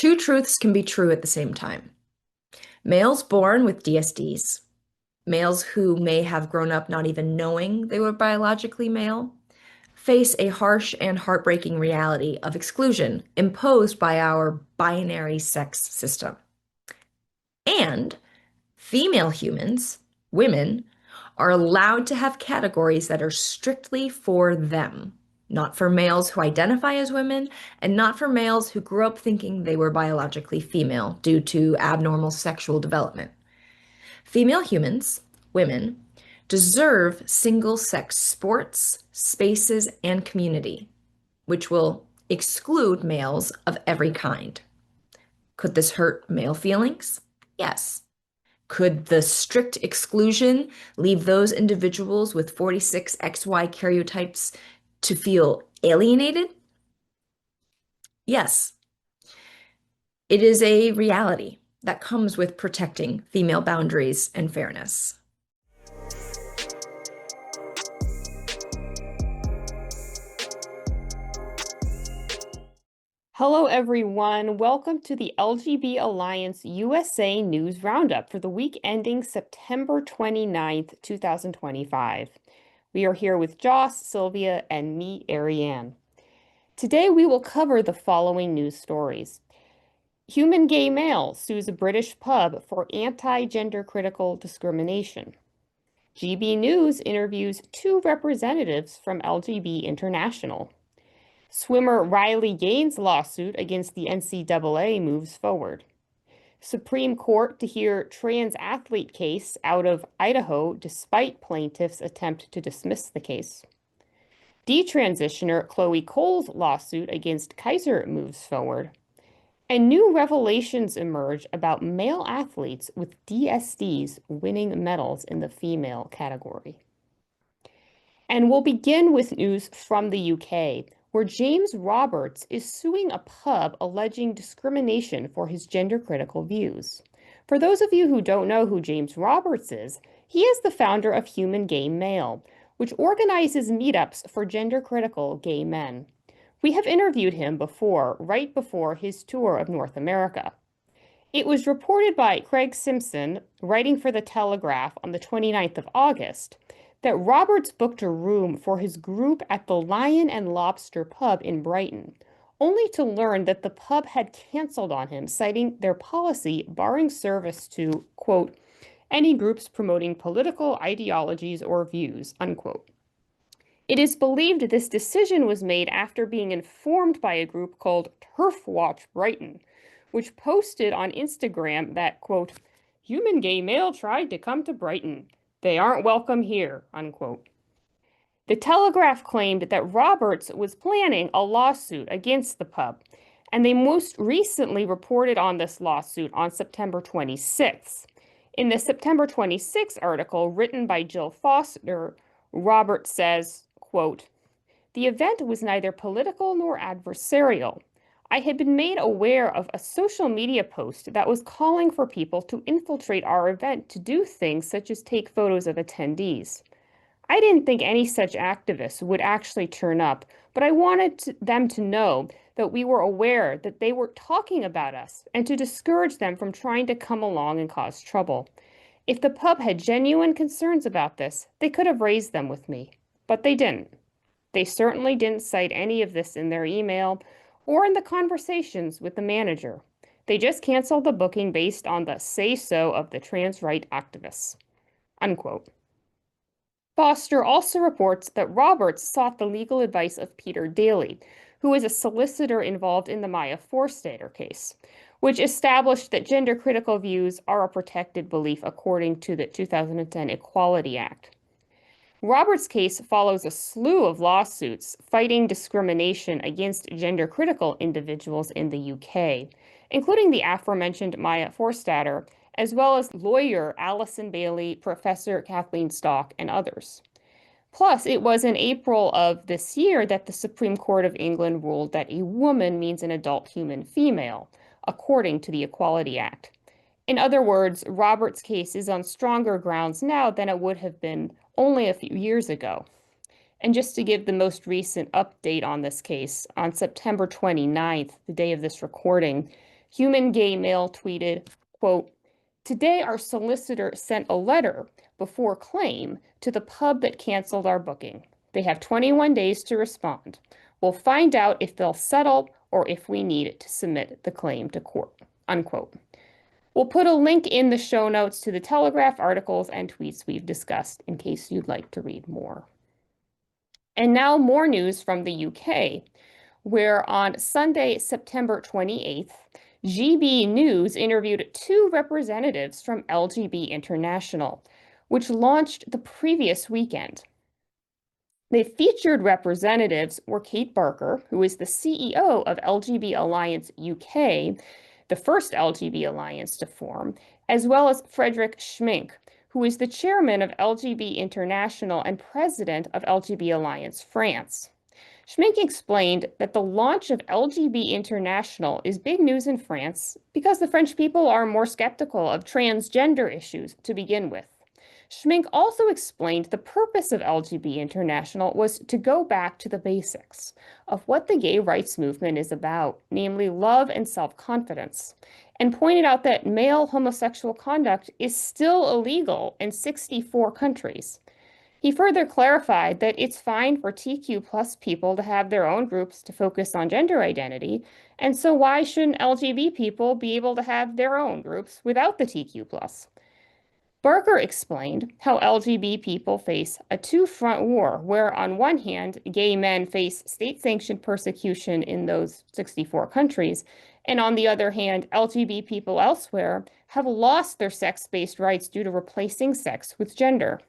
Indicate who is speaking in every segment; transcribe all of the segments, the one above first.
Speaker 1: Two truths can be true at the same time. Males born with DSDs, males who may have grown up not even knowing they were biologically male, face a harsh and heartbreaking reality of exclusion imposed by our binary sex system. And female humans, women, are allowed to have categories that are strictly for them, not for males who identify as women, and not for males who grew up thinking they were biologically female due to abnormal sexual development. Female humans, women, deserve single-sex sports, spaces, and community, which will exclude males of every kind. Could this hurt male feelings? Yes. Could the strict exclusion leave those individuals with 46XY karyotypes to feel alienated? Yes. It is a reality that comes with protecting female boundaries and fairness.
Speaker 2: Hello, everyone. Welcome to the LGB Alliance USA News Roundup for the week ending September 29th, 2025. We are here with Joss, Sylvia, and me, Arianne. Today, we will cover the following news stories. Human gay male sues a British pub for anti-gender critical discrimination. GB News interviews two representatives from LGB International. Swimmer Riley Gaines' lawsuit against the NCAA moves forward. Supreme Court to hear trans athlete case out of Idaho despite plaintiff's attempt to dismiss the case. Detransitioner Chloe Cole's lawsuit against Kaiser moves forward. And new revelations emerge about male athletes with DSDs winning medals in the female category. And we'll begin with news from the UK, where James Roberts is suing a pub alleging discrimination for his gender-critical views. For those of you who don't know who James Roberts is, he is the founder of Human Gay Male, which organizes meetups for gender-critical gay men. We have interviewed him before, right before his tour of North America. It was reported by Craig Simpson, writing for The Telegraph on the 29th of August, that Roberts booked a room for his group at the Lion and Lobster pub in Brighton, only to learn that the pub had canceled on him, citing their policy barring service to, quote, any groups promoting political ideologies or views, unquote. It is believed this decision was made after being informed by a group called Turf Watch Brighton, which posted on Instagram that, quote, human gay male tried to come to Brighton. They aren't welcome here, unquote. The Telegraph claimed that Roberts was planning a lawsuit against the pub, and they most recently reported on this lawsuit on September 26th. In the September 26th article written by Jill Foster, Roberts says, quote, the event was neither political nor adversarial. I had been made aware of a social media post that was calling for people to infiltrate our event to do things such as take photos of attendees. I didn't think any such activists would actually turn up, but I wanted them to know that we were aware that they were talking about us and to discourage them from trying to come along and cause trouble. If the pub had genuine concerns about this, they could have raised them with me, but they didn't. They certainly didn't cite any of this in their email or in the conversations with the manager. They just canceled the booking based on the say-so of the trans right activists, unquote. Foster also reports that Roberts sought the legal advice of Peter Daly, who is a solicitor involved in the Maya Forstater case, which established that gender-critical views are a protected belief according to the 2010 Equality Act. Roberts' case follows a slew of lawsuits fighting discrimination against gender-critical individuals in the UK, including the aforementioned Maya Forstater, as well as lawyer Alison Bailey, Professor Kathleen Stock, and others. Plus, it was in April of this year that the Supreme Court of England ruled that a woman means an adult human female, according to the Equality Act. In other words, Roberts' case is on stronger grounds now than it would have been only a few years ago. And just to give the most recent update on this case, on September 29th, the day of this recording, Human Gay Male tweeted, quote, "Today our solicitor sent a letter before claim to the pub that canceled our booking. They have 21 days to respond. We'll find out if they'll settle or if we need to submit the claim to court," unquote. We'll put a link in the show notes to the Telegraph articles and tweets we've discussed in case you'd like to read more. And now more news from the UK, where on Sunday, September 28th, GB News interviewed two representatives from LGB International, which launched the previous weekend. The featured representatives were Kate Barker, who is the CEO of LGB Alliance UK, the first LGB alliance to form, as well as Frederick Schmink, who is the chairman of LGB International and president of LGB Alliance France. Schmink explained that the launch of LGB International is big news in France because the French people are more skeptical of transgender issues to begin with. Schmink also explained the purpose of LGB International was to go back to the basics of what the gay rights movement is about, namely love and self-confidence, and pointed out that male homosexual conduct is still illegal in 64 countries. He further clarified that it's fine for TQ plus people to have their own groups to focus on gender identity, and so why shouldn't LGB people be able to have their own groups without the TQ plus? Barker explained how LGB people face a two-front war where, on one hand, gay men face state-sanctioned persecution in those 64 countries, and on the other hand, LGB people elsewhere have lost their sex-based rights due to replacing sex with gender.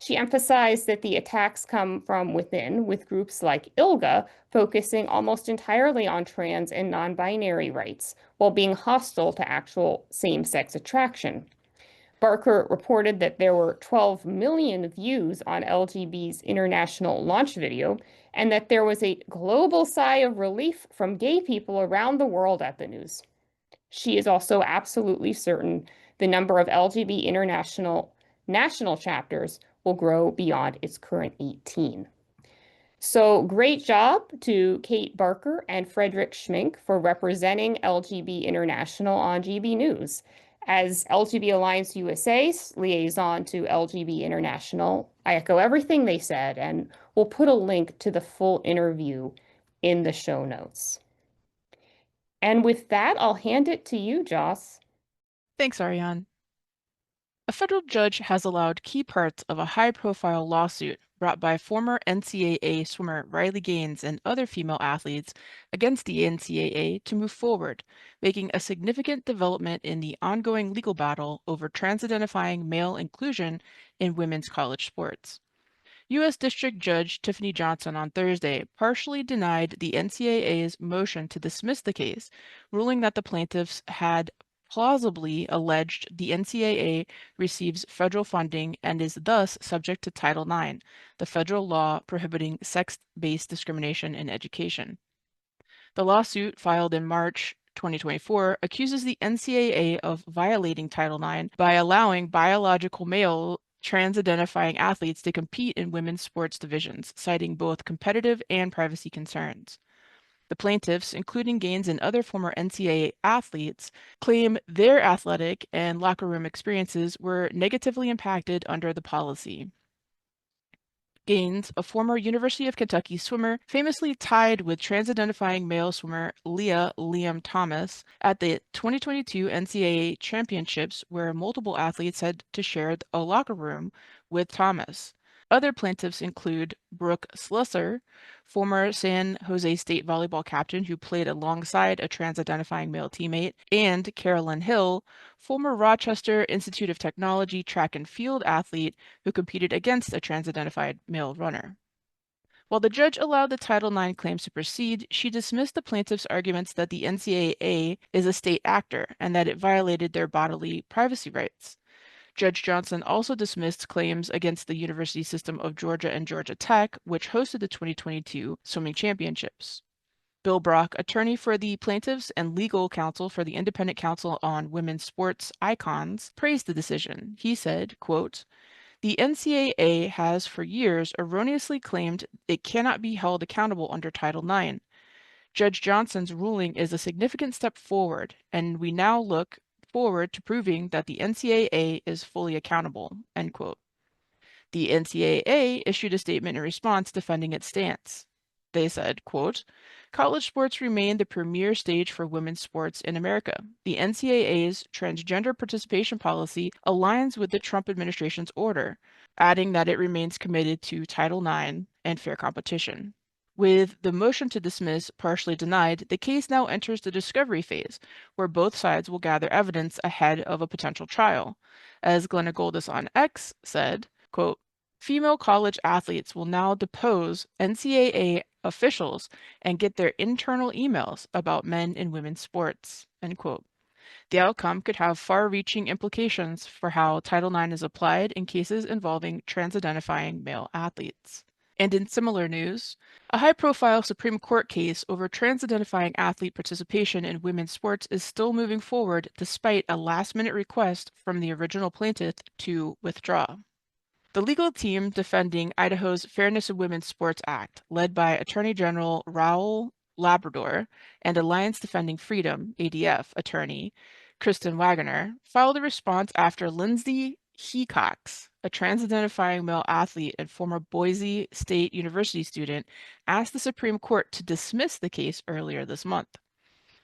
Speaker 2: She emphasized that the attacks come from within, with groups like ILGA focusing almost entirely on trans and non-binary rights, while being hostile to actual same-sex attraction. Barker reported that there were 12 million views on LGB's international launch video, and that there was a global sigh of relief from gay people around the world at the news. She is also absolutely certain the number of LGB international national chapters will grow beyond its current 18. So great job to Kate Barker and Frederick Schmink for representing LGB International on GB News. As LGB Alliance USA's liaison to LGB International, I echo everything they said, and we'll put a link to the full interview in the show notes. And with that, I'll hand it to you, Joss.
Speaker 3: Thanks, Arianne. A federal judge has allowed key parts of a high-profile lawsuit brought by former NCAA swimmer Riley Gaines and other female athletes against the NCAA to move forward, making a significant development in the ongoing legal battle over trans-identifying male inclusion in women's college sports. U.S. District Judge Tiffany Johnson on Thursday partially denied the NCAA's motion to dismiss the case, ruling that the plaintiffs had plausibly alleged the NCAA receives federal funding and is thus subject to Title IX, the federal law prohibiting sex-based discrimination in education. The lawsuit, filed in March 2024, accuses the NCAA of violating Title IX by allowing biological male trans-identifying athletes to compete in women's sports divisions, citing both competitive and privacy concerns. The plaintiffs, including Gaines and other former NCAA athletes, claim their athletic and locker room experiences were negatively impacted under the policy. Gaines, a former University of Kentucky swimmer, famously tied with trans-identifying male swimmer Leah Liam Thomas at the 2022 NCAA Championships, where multiple athletes had to share a locker room with Thomas. Other plaintiffs include Brooke Slusser, former San Jose State volleyball captain who played alongside a trans-identifying male teammate, and Carolyn Hill, former Rochester Institute of Technology track and field athlete who competed against a trans-identified male runner. While the judge allowed the Title IX claims to proceed, she dismissed the plaintiffs' arguments that the NCAA is a state actor and that it violated their bodily privacy rights. Judge Johnson also dismissed claims against the University System of Georgia and Georgia Tech, which hosted the 2022 swimming championships. Bill Brock, attorney for the plaintiffs and legal counsel for the Independent Council on Women's Sports Icons, praised the decision. He said, quote, "The NCAA has for years erroneously claimed it cannot be held accountable under Title IX. Judge Johnson's ruling is a significant step forward, and we now look forward to proving that the NCAA is fully accountable, end quote. The NCAA issued a statement in response defending its stance. They said, quote, college sports remain the premier stage for women's sports in America. The NCAA's transgender participation policy aligns with the Trump administration's order, adding that it remains committed to Title IX and fair competition. With the motion to dismiss partially denied, the case now enters the discovery phase, where both sides will gather evidence ahead of a potential trial. As Glenna Goldis on X said, quote, female college athletes will now depose NCAA officials and get their internal emails about men and women's sports, end quote. The outcome could have far-reaching implications for how Title IX is applied in cases involving trans-identifying male athletes. And in similar news, a high-profile Supreme Court case over trans-identifying athlete participation in women's sports is still moving forward despite a last-minute request from the original plaintiff to withdraw. The legal team defending Idaho's Fairness in Women's Sports Act, led by Attorney General Raul Labrador and Alliance Defending Freedom, ADF, attorney Kristen Wagoner, filed a response after Lindsay Hecox, a trans-identifying male athlete and former Boise State University student, asked the Supreme Court to dismiss the case earlier this month.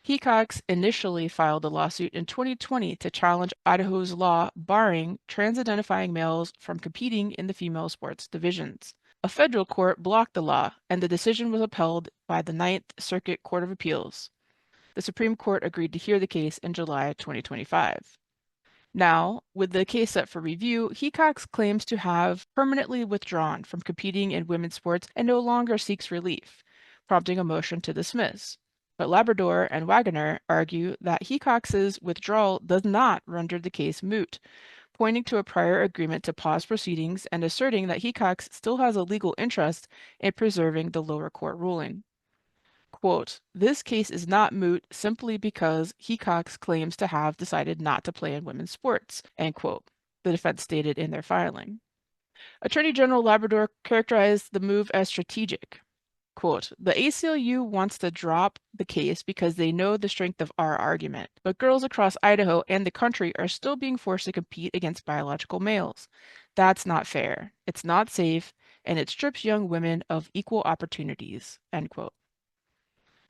Speaker 3: Hecox initially filed a lawsuit in 2020 to challenge Idaho's law barring trans-identifying males from competing in the female sports divisions. A federal court blocked the law, and the decision was upheld by the Ninth Circuit Court of Appeals. The Supreme Court agreed to hear the case in July 2025. Now, with the case set for review, Hecox claims to have permanently withdrawn from competing in women's sports and no longer seeks relief, prompting a motion to dismiss. But Labrador and Wagoner argue that Hecox's withdrawal does not render the case moot, pointing to a prior agreement to pause proceedings and asserting that Hecox still has a legal interest in preserving the lower court ruling. Quote, this case is not moot simply because Hecox claims to have decided not to play in women's sports, end quote, the defense stated in their filing. Attorney General Labrador characterized the move as strategic. Quote, the ACLU wants to drop the case because they know the strength of our argument, but girls across Idaho and the country are still being forced to compete against biological males. That's not fair. It's not safe, and it strips young women of equal opportunities, end quote.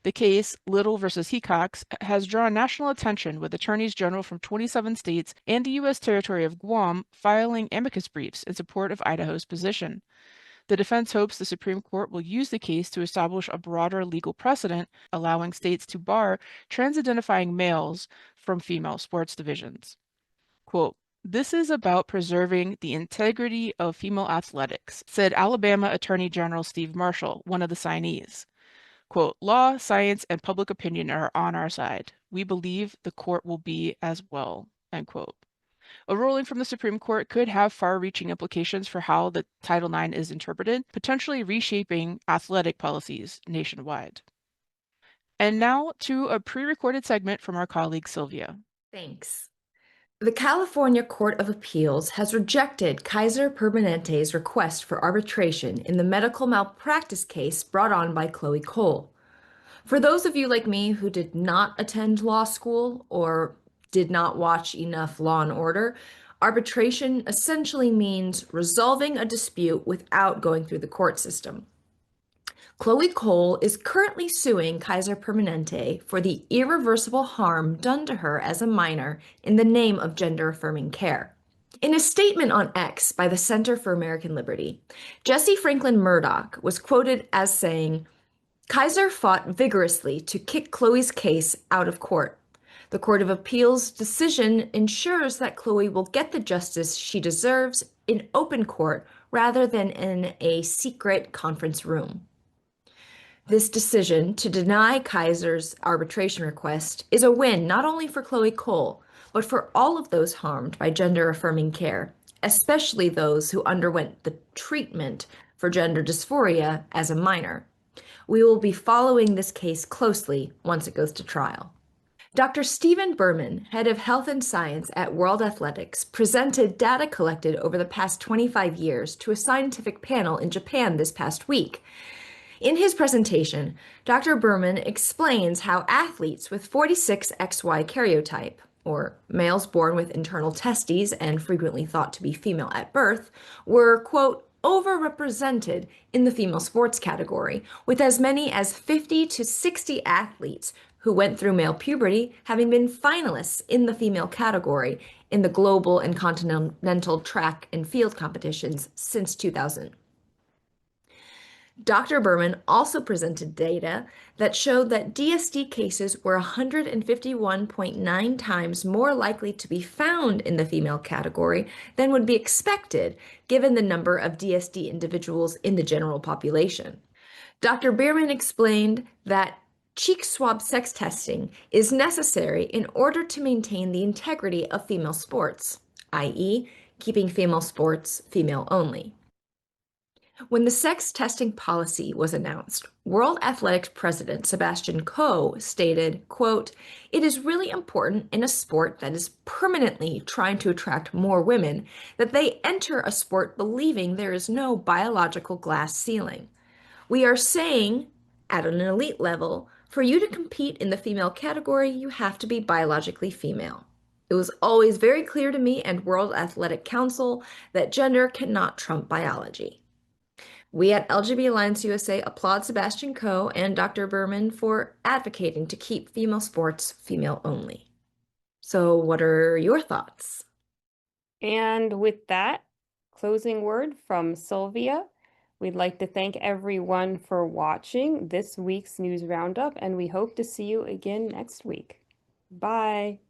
Speaker 3: The case, Little versus Hecox, has drawn national attention with attorneys general from 27 states and the U.S. territory of Guam filing amicus briefs in support of Idaho's position. The defense hopes the Supreme Court will use the case to establish a broader legal precedent, allowing states to bar trans-identifying males from female sports divisions. Quote, this is about preserving the integrity of female athletics, said Alabama Attorney General Steve Marshall, one of the signees. Quote, law, science, and public opinion are on our side. We believe the court will be as well, end quote. A ruling from the Supreme Court could have far-reaching implications for how the Title IX is interpreted, potentially reshaping athletic policies nationwide. And now to a pre-recorded segment from our colleague Sylvia.
Speaker 1: Thanks. The California Court of Appeals has rejected Kaiser Permanente's request for arbitration in the medical malpractice case brought on by Khloe Cole. For those of you like me who did not attend law school or did not watch enough Law and Order, arbitration essentially means resolving a dispute without going through the court system. Khloe Cole is currently suing Kaiser Permanente for the irreversible harm done to her as a minor in the name of gender-affirming care. In a statement on X by the Center for American Liberty, Jesse Franklin Murdoch was quoted as saying, Kaiser fought vigorously to kick Khloe's case out of court. The Court of Appeals' decision ensures that Khloe will get the justice she deserves in open court rather than in a secret conference room. This decision to deny Kaiser's arbitration request is a win not only for Khloe Cole, but for all of those harmed by gender-affirming care, especially those who underwent the treatment for gender dysphoria as a minor. We will be following this case closely once it goes to trial. Dr. Stephen Berman, head of health and science at World Athletics, presented data collected over the past 25 years to a scientific panel in Japan this past week. In his presentation, Dr. Berman explains how athletes with 46XY karyotype, or males born with internal testes and frequently thought to be female at birth, were, quote, overrepresented in the female sports category, with as many as 50 to 60 athletes who went through male puberty having been finalists in the female category in the global and continental track and field competitions since 2000. Dr. Berman also presented data that showed that DSD cases were 151.9 times more likely to be found in the female category than would be expected given the number of DSD individuals in the general population. Dr. Berman explained that cheek swab sex testing is necessary in order to maintain the integrity of female sports, i.e., keeping female sports female only. When the sex testing policy was announced, World Athletics President Sebastian Coe stated, quote, "It is really important in a sport that is permanently trying to attract more women that they enter a sport believing there is no biological glass ceiling. We are saying, at an elite level, for you to compete in the female category, you have to be biologically female. It was always very clear to me and World Athletic Council that gender cannot trump biology." We at LGB Alliance USA applaud Sebastian Coe and Dr. Berman for advocating to keep female sports female only. So what are your thoughts?
Speaker 2: And with that closing word from Sylvia, we'd like to thank everyone for watching this week's News Roundup, and we hope to see you again next week. Bye.